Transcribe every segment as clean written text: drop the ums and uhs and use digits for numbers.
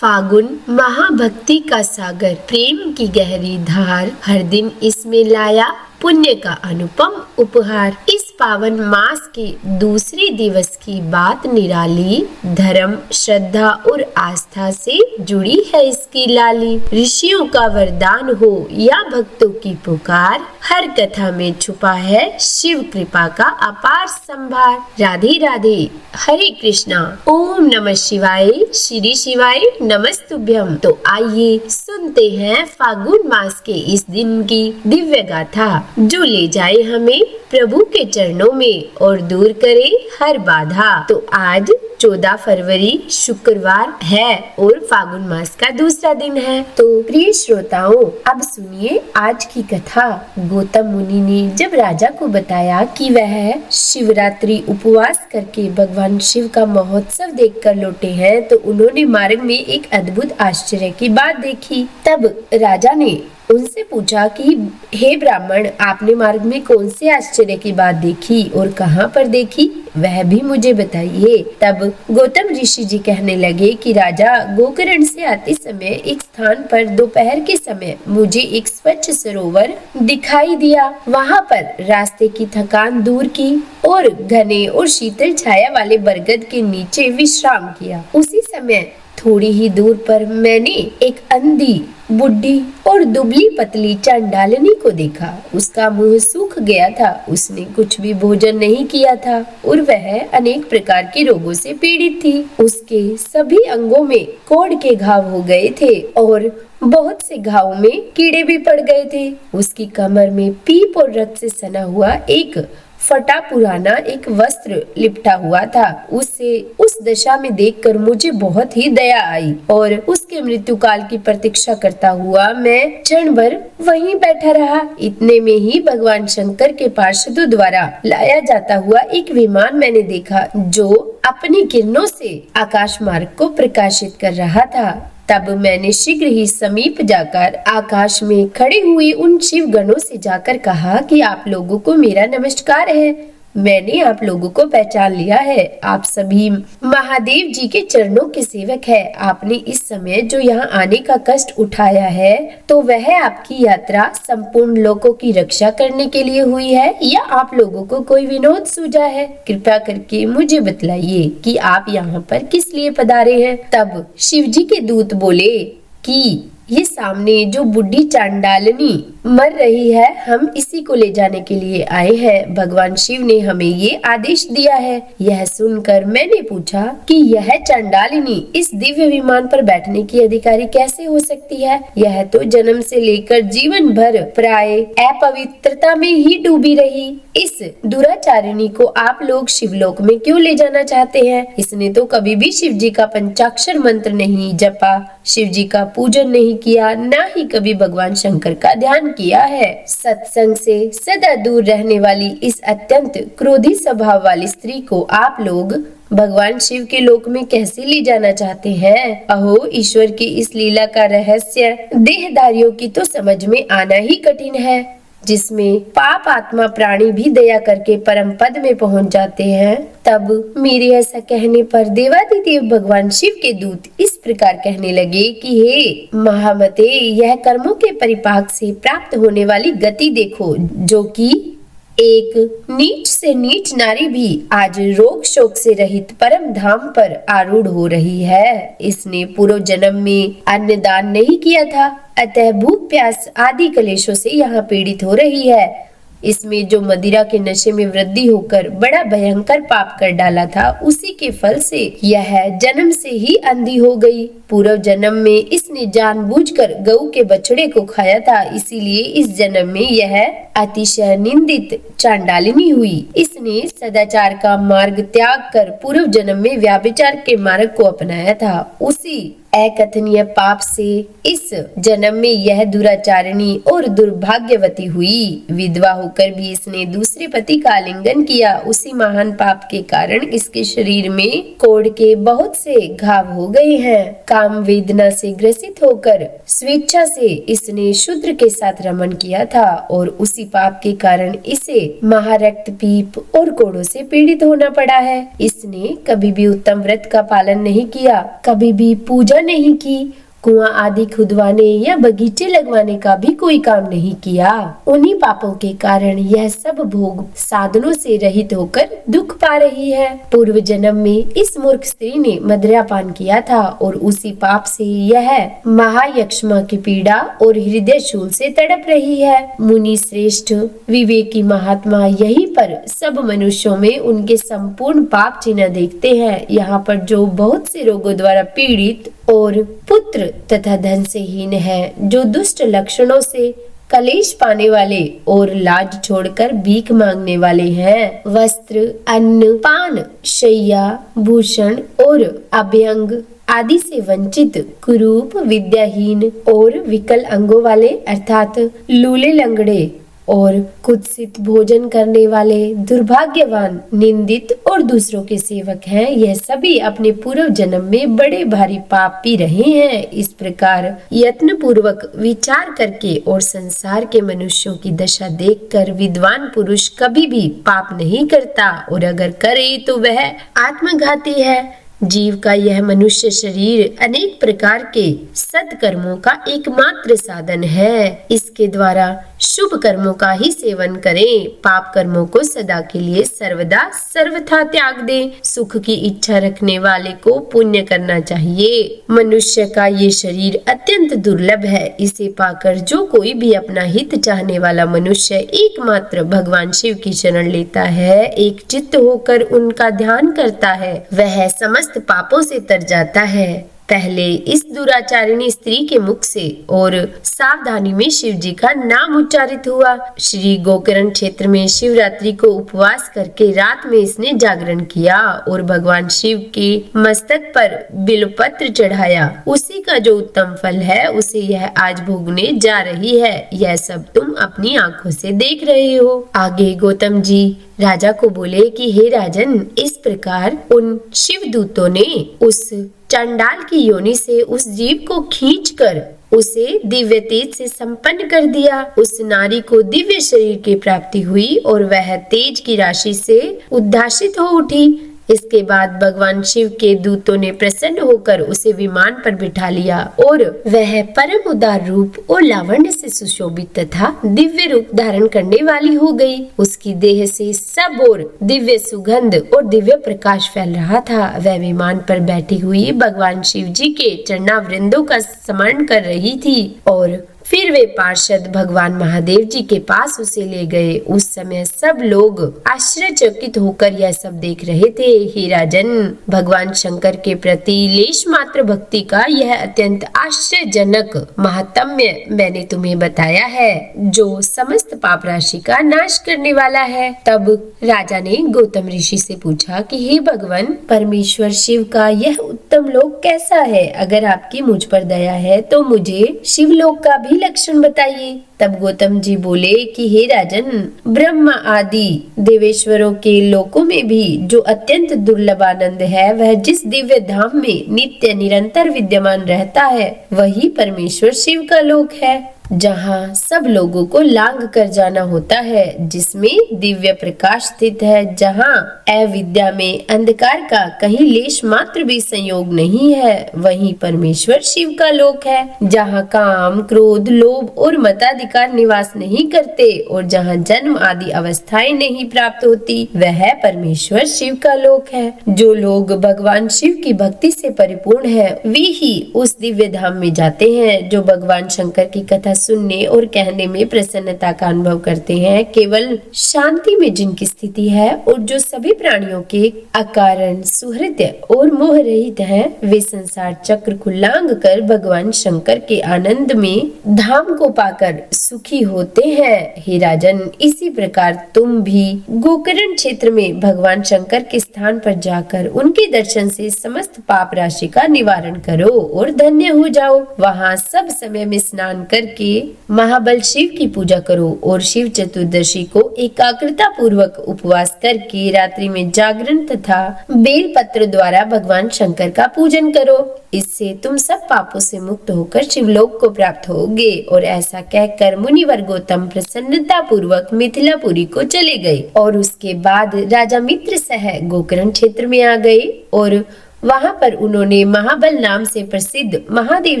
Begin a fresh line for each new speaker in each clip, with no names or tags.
फागुन महाभक्ति का सागर, प्रेम की गहरी धार, हर दिन इसमें लाया पुण्य का अनुपम उपहार। इस पावन मास के दूसरे दिवस की बात निराली, धर्म श्रद्धा और आस्था से जुड़ी है इसकी लाली। ऋषियों का वरदान हो या भक्तों की पुकार, हर कथा में छुपा है शिव कृपा का अपार संभार। राधे राधे, हरे कृष्णा, ओम नमः शिवाय, श्री शिवाय नमस्तुभ्यम। तो आइए सुनते हैं फागुन मास के इस दिन की दिव्य गाथा, जो ले जाए हमें प्रभु के चरणों में और दूर करे हर बाधा। तो आज 14 फरवरी शुक्रवार है और फागुन मास का दूसरा दिन है। तो प्रिय श्रोताओं, अब सुनिए आज की कथा। गौतम मुनि ने जब राजा को बताया कि वह शिवरात्रि उपवास करके भगवान शिव का महोत्सव देखकर लौटे हैं, तो उन्होंने मार्ग में एक अद्भुत आश्चर्य की बात देखी। तब राजा ने उनसे पूछा कि हे ब्राह्मण, आपने मार्ग में कौन से आश्चर्य की बात देखी और कहाँ पर देखी, वह भी मुझे बताइए। तब गौतम ऋषि जी कहने लगे कि राजा, गोकर्ण से आते समय एक स्थान पर दोपहर के समय मुझे एक स्वच्छ सरोवर दिखाई दिया। वहाँ पर रास्ते की थकान दूर की और घने और शीतल छाया वाले बरगद के नीचे विश्राम किया। उसी समय थोड़ी ही दूर पर मैंने एक अंधी, बुढ़ी और दुबली पतली चांडालनी को देखा। उसका मुंह सूख गया था, उसने कुछ भी भोजन नहीं किया था और वह अनेक प्रकार के रोगों से पीड़ित थी। उसके सभी अंगों में कोढ़ के घाव हो गए थे और बहुत से घावों में कीड़े भी पड़ गए थे। उसकी कमर में पीप और रक्त से सना हुआ एक फटा पुराना एक वस्त्र लिपटा हुआ था। उसे उस दशा में देखकर मुझे बहुत ही दया आई और उसके मृत्यु काल की प्रतीक्षा करता हुआ मैं क्षण भर वहीं बैठा रहा। इतने में ही भगवान शंकर के पार्षदों द्वारा लाया जाता हुआ एक विमान मैंने देखा, जो अपनी किरणों से आकाश मार्ग को प्रकाशित कर रहा था। तब मैंने शीघ्र ही समीप जाकर आकाश में खड़े हुए उन शिव गणों से जाकर कहा कि आप लोगों को मेरा नमस्कार है। मैंने आप लोगों को पहचान लिया है। आप सभी महादेव जी के चरणों के सेवक है। आपने इस समय जो यहाँ आने का कष्ट उठाया है, तो वह आपकी यात्रा संपूर्ण लोगों की रक्षा करने के लिए हुई है या आप लोगों को कोई विनोद सूझा है? कृपया करके मुझे बतलाइए कि आप यहाँ पर किस लिए पधारे हैं। तब शिव जी के दूत बोले कि ये सामने जो बुढ़ी चांडालनी मर रही है, हम इसी को ले जाने के लिए आए हैं। भगवान शिव ने हमें ये आदेश दिया है। यह सुनकर मैंने पूछा कि यह चांडालिनी इस दिव्य विमान पर बैठने की अधिकारी कैसे हो सकती है? यह तो जन्म से लेकर जीवन भर प्राय अपवित्रता में ही डूबी रही। इस दुराचारिणी को आप लोग शिवलोक में क्यों ले जाना चाहते हैं? इसने तो कभी भी शिव जी का पंचाक्षर मंत्र नहीं जपा, शिव जी का पूजन नहीं किया, ना ही कभी भगवान शंकर का ध्यान किया है। सत्संग से सदा दूर रहने वाली इस अत्यंत क्रोधी स्वभाव वाली स्त्री को आप लोग भगवान शिव के लोक में कैसे ले जाना चाहते हैं? अहो, ईश्वर की इस लीला का रहस्य देहधारियों की तो समझ में आना ही कठिन है, जिसमें पाप आत्मा प्राणी भी दया करके परम पद में पहुंच जाते हैं। तब मेरे ऐसा कहने पर देवादिदेव भगवान शिव के दूत इस प्रकार कहने लगे कि हे महामते, यह कर्मों के परिपाक से प्राप्त होने वाली गति देखो, जो कि एक नीच से नीच नारी भी आज रोग शोक से रहित परम धाम पर आरूढ़ हो रही है। इसने पूर्व जन्म में अन्न दान नहीं किया था, अतः भूख प्यास आदि कलेशों से यहाँ पीड़ित हो रही है। इसमें जो मदिरा के नशे में वृद्धि होकर बड़ा भयंकर पाप कर डाला था, उसी के फल से यह जन्म से ही अंधी हो गई। पूर्व जन्म में इसने जानबूझकर गऊ के बछड़े को खाया था, इसीलिए इस जन्म में यह अतिशय निंदित चांडालिनी हुई। इसने सदाचार का मार्ग त्याग कर पूर्व जन्म में व्याभिचार के मार्ग को अपनाया था। उसी अकथनीय पाप से इस जन्म में यह दुराचारिणी और दुर्भाग्यवती हुई। विधवा होकर भी इसने दूसरे पति का आलिंगन किया। उसी महान पाप के कारण इसके शरीर में कोढ़ के बहुत से घाव हो गए हैं। काम वेदना से ग्रसित होकर स्वेच्छा से इसने शूद्र के साथ रमन किया था और उसी पाप के कारण इसे महारक्त पीप और कोढ़ों से पीड़ित होना पड़ा है। इसने कभी भी उत्तम व्रत का पालन नहीं किया, कभी भी पूजा पूजा नहीं की, कुआं आदि खुदवाने या बगीचे लगवाने का भी कोई काम नहीं किया। उन्हीं पापों के कारण यह सब भोग साधनों से रहित होकर दुख पा रही है। पूर्व जन्म में इस मूर्ख स्त्री ने मदिरापान किया था और उसी पाप से यह महायक्ष्मा की पीड़ा और हृदय शूल से तड़प रही है। मुनि श्रेष्ठ विवेकी महात्मा यही पर सब मनुष्यों में उनके संपूर्ण पाप चिन्ह देखते हैं। यहाँ पर जो बहुत से रोगों द्वारा पीड़ित और पुत्र तथा धन से हीन है, जो दुष्ट लक्षणों से कलेश पाने वाले और लाज छोड़कर भीख मांगने वाले हैं, वस्त्र, अन्न, पान, शैया, भूषण और अभ्यंग आदि से वंचित, कुरूप, विद्याहीन और विकल अंगों वाले अर्थात लूले लंगड़े और कुत्सित भोजन करने वाले, दुर्भाग्यवान, निंदित और दूसरों के सेवक हैं, यह सभी अपने पूर्व जन्म में बड़े भारी पापी रहे हैं। इस प्रकार यत्न पूर्वक विचार करके और संसार के मनुष्यों की दशा देखकर विद्वान पुरुष कभी भी पाप नहीं करता, और अगर करे तो वह आत्मघाती है। जीव का यह मनुष्य शरीर अनेक प्रकार के सत्कर्मों का एकमात्र साधन है। इसके द्वारा शुभ कर्मों का ही सेवन करें, पाप कर्मों को सदा के लिए सर्वदा सर्वथा त्याग दें। सुख की इच्छा रखने वाले को पुण्य करना चाहिए। मनुष्य का ये शरीर अत्यंत दुर्लभ है, इसे पाकर जो कोई भी अपना हित चाहने वाला मनुष्य एकमात्र भगवान शिव की शरण लेता है, एक चित्त होकर उनका ध्यान करता है, वह समस्त पापों से तर जाता है। पहले इस दुराचारिणी स्त्री के मुख से और सावधानी में शिव जी का नाम उच्चारित हुआ। श्री गोकर्ण क्षेत्र में शिवरात्रि को उपवास करके रात में इसने जागरण किया और भगवान शिव के मस्तक पर बिल्वपत्र चढ़ाया। उसी का जो उत्तम फल है उसे यह आज भोगने जा रही है। यह सब तुम अपनी आंखों से देख रहे हो। आगे गौतम जी राजा को बोले कि हे राजन, इस प्रकार उन शिवदूतों ने उस चंडाल की योनि से उस जीव को खींचकर उसे दिव्य तेज से संपन्न कर दिया। उस नारी को दिव्य शरीर की प्राप्ति हुई और वह तेज की राशि से उद्भासित हो उठी। इसके बाद भगवान शिव के दूतों ने प्रसन्न होकर उसे विमान पर बिठा लिया और वह परम उदार रूप और लावण्य से सुशोभित तथा दिव्य रूप धारण करने वाली हो गई। उसकी देह से सब ओर दिव्य सुगंध और दिव्य प्रकाश फैल रहा था। वह विमान पर बैठी हुई भगवान शिव जी के चरणावृंदों का स्मरण कर रही थी और फिर वे पार्षद भगवान महादेव जी के पास उसे ले गए। उस समय सब लोग आश्चर्यचकित होकर यह सब देख रहे थे। हे राजन, भगवान शंकर के प्रति लेश मात्र भक्ति का यह अत्यंत आश्चर्यजनक महात्म्य मैंने तुम्हें बताया है, जो समस्त पाप राशि का नाश करने वाला है। तब राजा ने गौतम ऋषि से पूछा कि हे भगवान, परमेश्वर शिव का यह उत्तम लोक कैसा है? अगर आपकी मुझ पर दया है तो मुझे शिवलोक का भी लक्षण बताइए। तब गौतम जी बोले कि हे राजन, ब्रह्मा आदि देवेश्वरों के लोकों में भी जो अत्यंत दुर्लभ आनंद है, वह जिस दिव्य धाम में नित्य निरंतर विद्यमान रहता है, वही परमेश्वर शिव का लोक है, जहाँ सब लोगों को लांघ कर जाना होता है, जिसमें दिव्य प्रकाश स्थित है, जहाँ अविद्या में अंधकार का कहीं लेश मात्र भी संयोग नहीं है, वही परमेश्वर शिव का लोक है, जहाँ काम, क्रोध, लोभ और मताधिकार निवास नहीं करते और जहाँ जन्म आदि अवस्थाएं नहीं प्राप्त होती, वह परमेश्वर शिव का लोक है। जो लोग भगवान शिव की भक्ति से परिपूर्ण है, वे ही उस दिव्य धाम में जाते हैं। जो भगवान शंकर की कथा सुनने और कहने में प्रसन्नता का अनुभव करते हैं, केवल शांति में जिनकी स्थिति है और जो सभी प्राणियों के अकारण सुहृद और मोह रहित हैं, वे संसार चक्र को लांघ कर भगवान शंकर के आनंद में धाम को पाकर सुखी होते हैं। हे राजन, इसी प्रकार तुम भी गोकर्ण क्षेत्र में भगवान शंकर के स्थान पर जाकर उनके दर्शन से समस्त पाप राशि का निवारण करो और धन्य हो जाओ। वहाँ सब समय में स्नान करके महाबल शिव की पूजा करो और शिव चतुर्दशी को एकाग्रता पूर्वक उपवास करके रात्रि में जागरण तथा बेल पत्र द्वारा भगवान शंकर का पूजन करो। इससे तुम सब पापों से मुक्त होकर शिवलोक को प्राप्त होगे। और ऐसा कहकर मुनिवर गौतम प्रसन्नता पूर्वक मिथिलापुरी को चले गए और उसके बाद राजा मित्र सह गोकर्ण क्षेत्र में आ गए और वहाँ पर उन्होंने महाबल नाम से प्रसिद्ध महादेव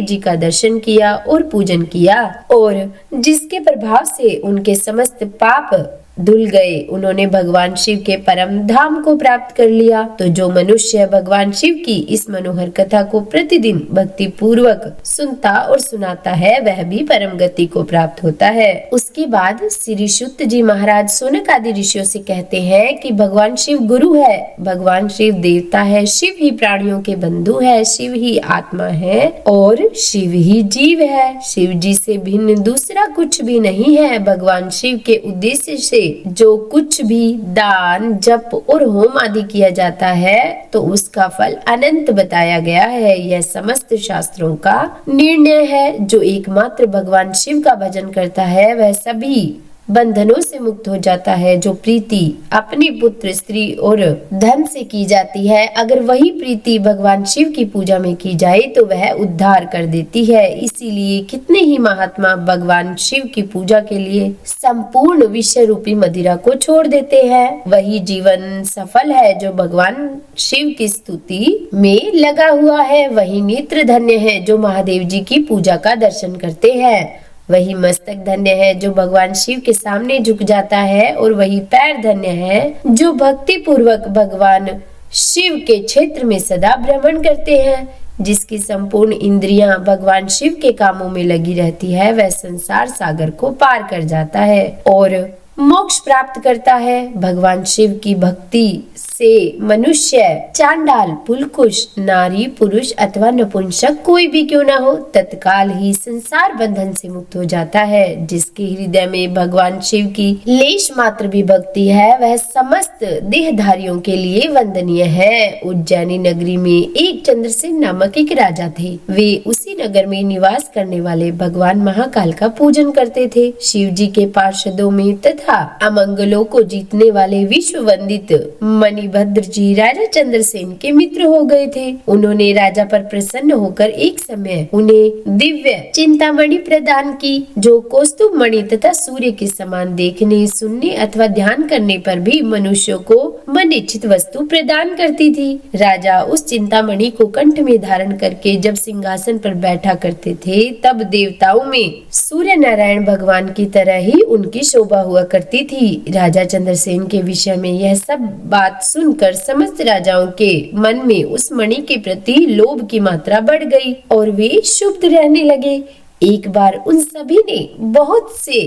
जी का दर्शन किया और पूजन किया, और जिसके प्रभाव से उनके समस्त पाप धुल गए। उन्होंने भगवान शिव के परम धाम को प्राप्त कर लिया। तो जो मनुष्य भगवान शिव की इस मनोहर कथा को प्रतिदिन भक्ति पूर्वक सुनता और सुनाता है, वह भी परम गति को प्राप्त होता है। उसके बाद श्री शुद्ध जी महाराज सोनक आदि ऋषियों से कहते हैं कि भगवान शिव गुरु है, भगवान शिव देवता है, शिव ही प्राणियों के बंधु है, शिव ही आत्मा है और शिव ही जीव है। शिव जी से भिन्न दूसरा कुछ भी नहीं है। भगवान शिव के उद्देश्य से जो कुछ भी दान, जप और होम आदि किया जाता है तो उसका फल अनंत बताया गया है। यह समस्त शास्त्रों का निर्णय है। जो एकमात्र भगवान शिव का भजन करता है वह सभी बंधनों से मुक्त हो जाता है। जो प्रीति अपने पुत्र, स्त्री और धन से की जाती है, अगर वही प्रीति भगवान शिव की पूजा में की जाए तो वह उद्धार कर देती है। इसीलिए कितने ही महात्मा भगवान शिव की पूजा के लिए संपूर्ण विषय रूपी मदिरा को छोड़ देते हैं। वही जीवन सफल है जो भगवान शिव की स्तुति में लगा हुआ है। वही नेत्र धन्य है जो महादेव जी की पूजा का दर्शन करते हैं। वही मस्तक धन्य है जो भगवान शिव के सामने झुक जाता है, और वही पैर धन्य है जो भक्ति पूर्वक भगवान शिव के क्षेत्र में सदा भ्रमण करते हैं। जिसकी संपूर्ण इंद्रियां भगवान शिव के कामों में लगी रहती है, वह संसार सागर को पार कर जाता है और मोक्ष प्राप्त करता है। भगवान शिव की भक्ति से मनुष्य, चांडाल, पुलकुश, नारी, पुरुष अथवा नपुंसक कोई भी क्यों ना हो, तत्काल ही संसार बंधन से मुक्त हो जाता है। जिसके हृदय में भगवान शिव की लेश मात्र भी भक्ति है, वह समस्त देहधारियों के लिए वंदनीय है। उज्जैनी नगरी में एक चंद्रसेन नामक एक राजा थे। वे उसी नगर में निवास करने वाले भगवान महाकाल का पूजन करते थे। शिव जी के पार्षदों में तथा अमंगलों को जीतने वाले विश्व वंदित मणिभद्र जी राजा चंद्रसेन के मित्र हो गए थे। उन्होंने राजा पर प्रसन्न होकर एक समय उन्हें दिव्य चिंतामणि प्रदान की, जो कौस्तुभ मणि तथा सूर्य के समान देखने, सुनने अथवा ध्यान करने पर भी मनुष्यों को मन इच्छित वस्तु प्रदान करती थी। राजा उस चिंतामणि को कंठ में धारण करके जब सिंहासन पर बैठा करते थे, तब देवताओं में सूर्य नारायण भगवान की तरह ही उनकी शोभा हुआ करती थी। राजा चंद्रसेन के विषय में यह सब बात सुनकर समस्त राजाओं के मन में उस मणि के प्रति लोभ की मात्रा बढ़ गई और वे क्षुब्ध रहने लगे। एक बार उन सभी ने बहुत से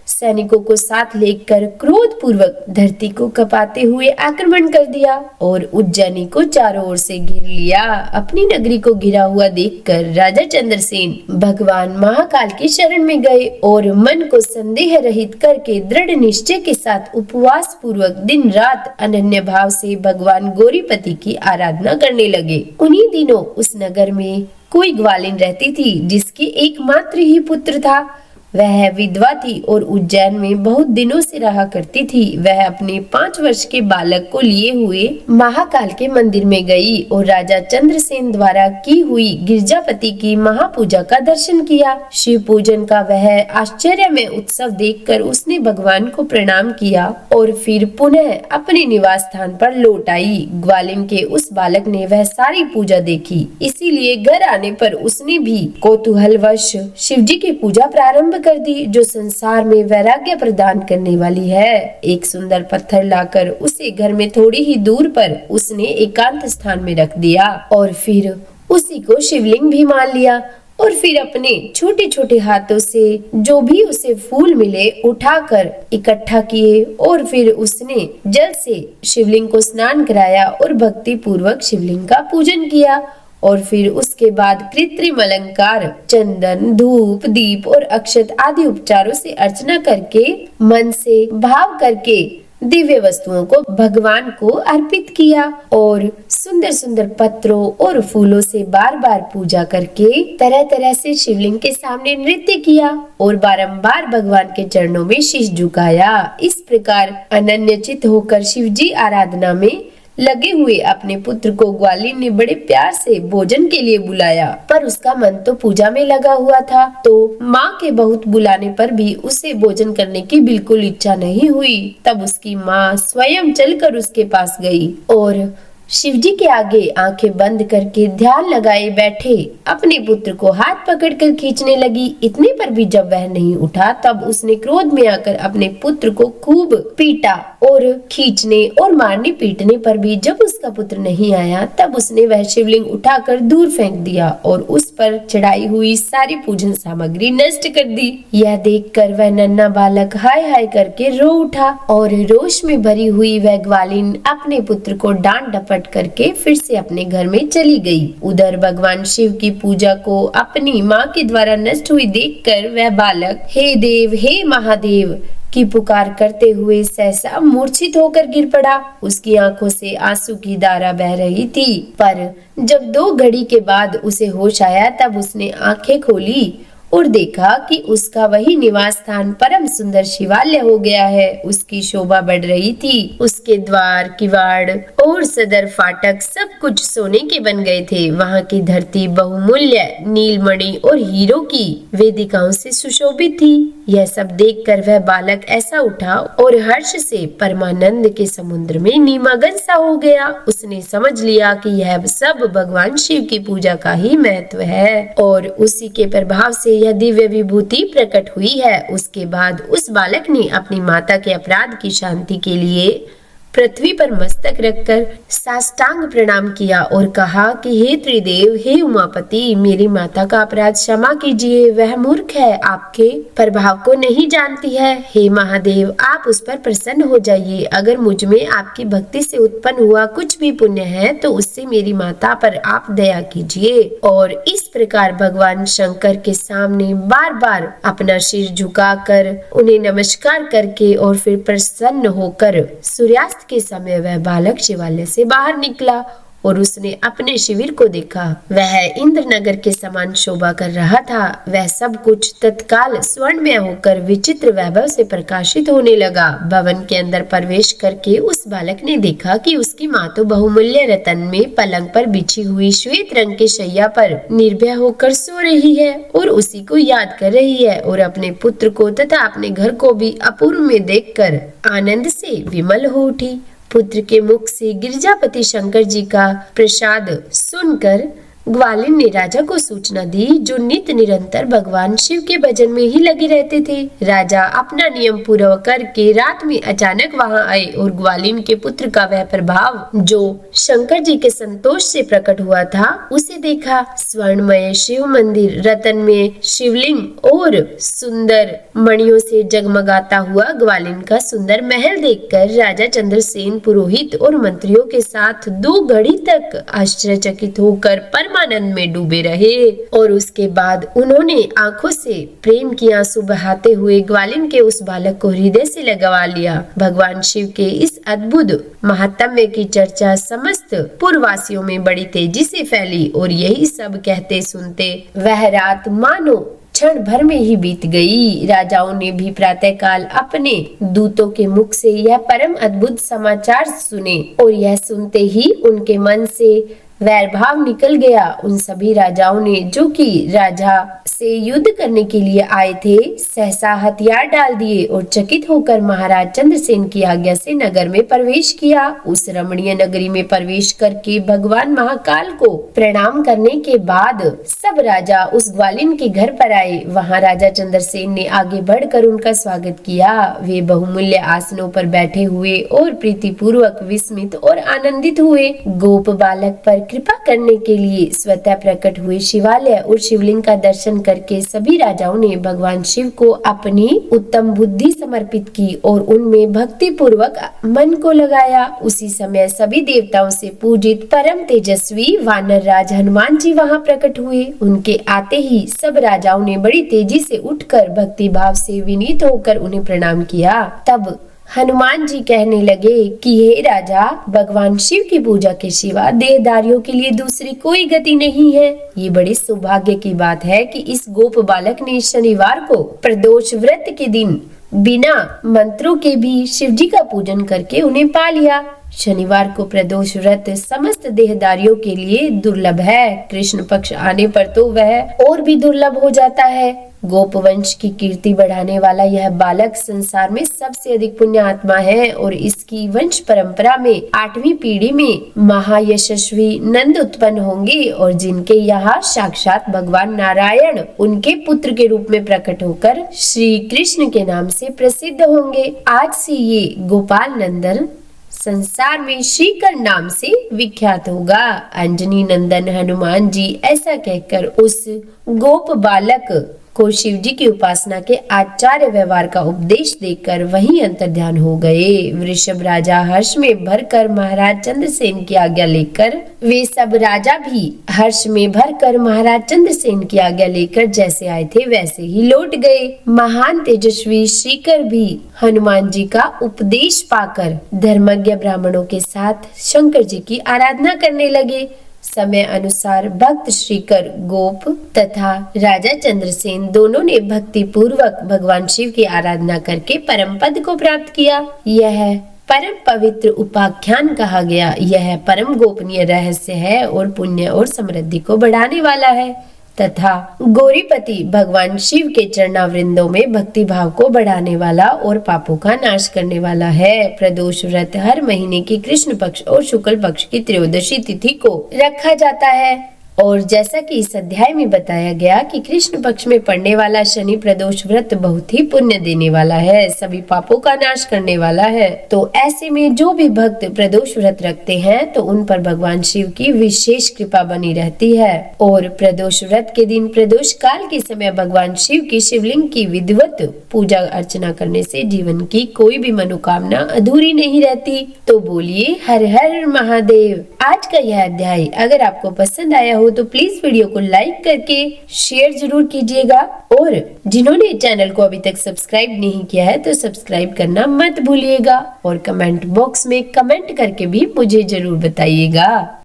सैनिकों को साथ लेकर क्रोध पूर्वक धरती को कपाते हुए आक्रमण कर दिया और उज्जैनी को चारों ओर से घेर लिया। अपनी नगरी को घिरा हुआ देखकर राजा चंद्रसेन भगवान महाकाल की शरण में गए और मन को संदेह रहित करके दृढ़ निश्चय के साथ उपवास पूर्वक दिन रात अनन्य भाव से भगवान गौरीपति की आराधना करने लगे। उन्हीं दिनों उस नगर में कोई ग्वालिन रहती थी, जिसकी एकमात्र ही पुत्र था। वह विधवा थी और उज्जैन में बहुत दिनों से रहा करती थी। वह अपने 5 वर्ष के बालक को लिए हुए महाकाल के मंदिर में गई और राजा चंद्रसेन द्वारा की हुई गिरजापति की महापूजा का दर्शन किया। शिव पूजन का वह आश्चर्यमय उत्सव देखकर उसने भगवान को प्रणाम किया और फिर पुनः अपने निवास स्थान पर लौट आई। ग्वालिन के उस बालक ने वह सारी पूजा देखी, इसीलिए घर आने पर उसने भी कौतूहलवश शिव जी की पूजा प्रारंभ कर दी, जो संसार में वैराग्य प्रदान करने वाली है। एक सुंदर पत्थर लाकर उसे घर में थोड़ी ही दूर पर उसने एकांत स्थान में रख दिया और फिर उसी को शिवलिंग भी मान लिया और फिर अपने छोटे छोटे हाथों से जो भी उसे फूल मिले उठाकर इकट्ठा किए और फिर उसने जल से शिवलिंग को स्नान कराया और भक्ति पूर्वक शिवलिंग का पूजन किया और फिर उसके बाद कृत्रिम अलंकार, चंदन, धूप, दीप और अक्षत आदि उपचारों से अर्चना करके मन से भाव करके दिव्य वस्तुओं को भगवान को अर्पित किया और सुंदर सुंदर पत्रों और फूलों से बार बार पूजा करके तरह तरह से शिवलिंग के सामने नृत्य किया और बारंबार भगवान के चरणों में शीश झुकाया। इस प्रकार अनन्यचित होकर शिव जी आराधना में लगे हुए अपने पुत्र को ग्वालिन ने बड़े प्यार से भोजन के लिए बुलाया, पर उसका मन तो पूजा में लगा हुआ था। तो माँ के बहुत बुलाने पर भी उसे भोजन करने की बिल्कुल इच्छा नहीं हुई। तब उसकी माँ स्वयं चलकर उसके पास गई और शिवजी के आगे आंखें बंद करके ध्यान लगाए बैठे अपने पुत्र को हाथ पकड़कर खींचने लगी। इतने पर भी जब वह नहीं उठा तब उसने क्रोध में आकर अपने पुत्र को खूब पीटा और खींचने और मारने पीटने पर भी जब उसका पुत्र नहीं आया तब उसने वह शिवलिंग उठाकर दूर फेंक दिया और उस पर चढ़ाई हुई सारी पूजन सामग्री नष्ट कर दी। यह देखकर वह नन्हा बालक हाय हाय करके रो उठा और रोष में भरी हुई वह ग्वालिन अपने पुत्र को डांट डपट करके फिर से अपने घर में चली गई। उधर भगवान शिव की पूजा को अपनी माँ के द्वारा नष्ट हुई देखकर वह बालक हे देव हे महादेव की पुकार करते हुए सहसा मूर्छित होकर गिर पड़ा। उसकी आंखों से आंसू की धारा बह रही थी, पर जब 2 घड़ी के बाद उसे होश आया तब उसने आंखें खोली और देखा कि उसका वही निवास स्थान परम सुंदर शिवालय हो गया है। उसकी शोभा बढ़ रही थी। उसके द्वार किवाड़ और सदर फाटक सब कुछ सोने के बन गए थे। वहाँ की धरती बहुमूल्य नीलमणि और हीरो की वेदिकाओं से सुशोभित थी। यह सब देखकर वह बालक ऐसा उठा और हर्ष से परमानंद के समुद्र में निमग्न सा हो गया। उसने समझ लिया कि यह सब भगवान शिव की पूजा का ही महत्व है और उसी के प्रभाव से यह दिव्य विभूति प्रकट हुई है। उसके बाद उस बालक ने अपनी माता के अपराध की शांति के लिए पृथ्वी पर मस्तक रखकर साष्टांग प्रणाम किया और कहा कि हे त्रिदेव हे उमापति, मेरी माता का अपराध क्षमा कीजिए। वह मूर्ख है, आपके प्रभाव को नहीं जानती है। हे महादेव, आप उस पर प्रसन्न हो जाइए। अगर मुझ में आपकी भक्ति से उत्पन्न हुआ कुछ भी पुण्य है तो उससे मेरी माता पर आप दया कीजिए। और इस प्रकार भगवान शंकर के सामने बार बार अपना सिर झुकाकर उन्हें नमस्कार करके और फिर प्रसन्न होकर सूर्यास्त के समय वह बालक शिवालय से बाहर निकला और उसने अपने शिविर को देखा। वह इंद्र नगर के समान शोभा कर रहा था। वह सब कुछ तत्काल स्वर्णमय होकर विचित्र वैभव से प्रकाशित होने लगा। भवन के अंदर प्रवेश करके उस बालक ने देखा कि उसकी माँ तो बहुमूल्य रतन में पलंग पर बिछी हुई श्वेत रंग के शैया पर निर्भय होकर सो रही है और उसी को याद कर रही है और अपने पुत्र को तथा अपने घर को भी अपूर्व में देखकर आनंद से विमल हो उठी। पुत्र के मुख से गिरजापति शंकर जी का प्रसाद सुनकर ग्वालिन ने राजा को सूचना दी, जो नित्य निरंतर भगवान शिव के भजन में ही लगे रहते थे। राजा अपना नियम पूरा करके रात में अचानक वहां आए और ग्वालिन के पुत्र का वह प्रभाव जो शंकर जी के संतोष से प्रकट हुआ था उसे देखा। स्वर्णमय शिव मंदिर, रतन में शिवलिंग और सुंदर मणियों से जगमगाता हुआ ग्वालिन का सुंदर महल देखकर राजा चंद्रसेन पुरोहित और मंत्रियों के साथ 2 घड़ी तक आश्चर्यचकित होकर परमानंद में डूबे रहे और उसके बाद उन्होंने आंखों से प्रेम की आंसू बहाते हुए ग्वालिन के उस बालक को हृदय से लगवा लिया। भगवान शिव के इस अद्भुत महात्म्य की चर्चा समस्त पूर्ववासियों में बड़ी तेजी से फैली और यही सब कहते सुनते वह रात मानो क्षण भर में ही बीत गई। राजाओं ने भी प्रातःकाल अपने दूतों के मुख से यह परम अद्भुत समाचार सुने और यह सुनते ही उनके मन से वैर भाव निकल गया। उन सभी राजाओं ने जो कि राजा से युद्ध करने के लिए आए थे सहसा हथियार डाल दिए और चकित होकर महाराज चंद्रसेन की आज्ञा से नगर में प्रवेश किया। उस रमणीय नगरी में प्रवेश करके भगवान महाकाल को प्रणाम करने के बाद सब राजा उस ग्वालिन के घर पर आए। वहां राजा चंद्रसेन ने आगे बढ़कर उनका स्वागत किया। वे बहुमूल्य आसनों पर बैठे हुए और प्रीतिपूर्वक विस्मित और आनंदित हुए। गोप बालक पर कृपा करने के लिए स्वतः प्रकट हुए शिवालय और शिवलिंग का दर्शन करके सभी राजाओं ने भगवान शिव को अपनी उत्तम बुद्धि समर्पित की और उनमें भक्ति पूर्वक मन को लगाया। उसी समय सभी देवताओं से पूजित परम तेजस्वी वानर राज हनुमान जी वहां प्रकट हुए। उनके आते ही सब राजाओं ने बड़ी तेजी से उठकर भक्ति भाव से विनीत होकर उन्हें प्रणाम किया। तब हनुमान जी कहने लगे कि हे राजा, भगवान शिव की पूजा के सिवा देहधारियों के लिए दूसरी कोई गति नहीं है। ये बड़ी सौभाग्य की बात है कि इस गोप बालक ने शनिवार को प्रदोष व्रत के दिन बिना मंत्रों के भी शिव जी का पूजन करके उन्हें पा लिया। शनिवार को प्रदोष व्रत समस्त देहधारियों के लिए दुर्लभ है। कृष्ण पक्ष आने पर तो वह और भी दुर्लभ हो जाता है। गोप वंश की कीर्ति बढ़ाने वाला यह बालक संसार में सबसे अधिक पुण्य आत्मा है और इसकी वंश परंपरा में 8वीं पीढ़ी में महायशस्वी नंद उत्पन्न होंगे और जिनके यहाँ साक्षात भगवान नारायण उनके पुत्र के रूप में प्रकट होकर श्री कृष्ण के नाम से प्रसिद्ध होंगे। आज से ये गोपाल नंदन संसार में श्रीकर नाम से विख्यात होगा। अंजनी नंदन हनुमान जी ऐसा कहकर उस गोप बालक को शिव जी की उपासना के आचार्य व्यवहार का उपदेश देकर वहीं अंतर्ध्यान हो गए। वृषभ राजा हर्ष में भरकर महाराज चंद्रसेन की आज्ञा लेकर वे सब राजा भी हर्ष में भरकर महाराज चंद्रसेन की आज्ञा लेकर जैसे आए थे वैसे ही लौट गए। महान तेजस्वी श्रीकर भी हनुमान जी का उपदेश पाकर धर्मज्ञ ब्राह्मणों के साथ शंकर जी की आराधना करने लगे। समय अनुसार भक्त श्रीकर गोप तथा राजा चंद्रसेन दोनों ने भक्ति पूर्वक भगवान शिव की आराधना करके परम पद को प्राप्त किया। यह परम पवित्र उपाख्यान कहा गया। यह परम गोपनीय रहस्य है और पुण्य और समृद्धि को बढ़ाने वाला है तथा गौरीपति भगवान शिव के चरणावृंदों में भक्ति भाव को बढ़ाने वाला और पापों का नाश करने वाला है। प्रदोष व्रत हर महीने की कृष्ण पक्ष और शुक्ल पक्ष की त्रयोदशी तिथि को रखा जाता है और जैसा कि इस अध्याय में बताया गया कि कृष्ण पक्ष में पड़ने वाला शनि प्रदोष व्रत बहुत ही पुण्य देने वाला है, सभी पापों का नाश करने वाला है। तो ऐसे में जो भी भक्त प्रदोष व्रत रखते हैं तो उन पर भगवान शिव की विशेष कृपा बनी रहती है और प्रदोष व्रत के दिन प्रदोष काल के समय भगवान शिव की शिवलिंग की विधिवत पूजा अर्चना करने से जीवन की कोई भी मनोकामना अधूरी नहीं रहती। तो बोलिए हर हर महादेव। आज का यह अध्याय अगर आपको पसंद आया हो तो प्लीज वीडियो को लाइक करके शेयर जरूर कीजिएगा और जिन्होंने चैनल को अभी तक सब्सक्राइब नहीं किया है तो सब्सक्राइब करना मत भूलिएगा और कमेंट बॉक्स में कमेंट करके भी मुझे जरूर बताइएगा।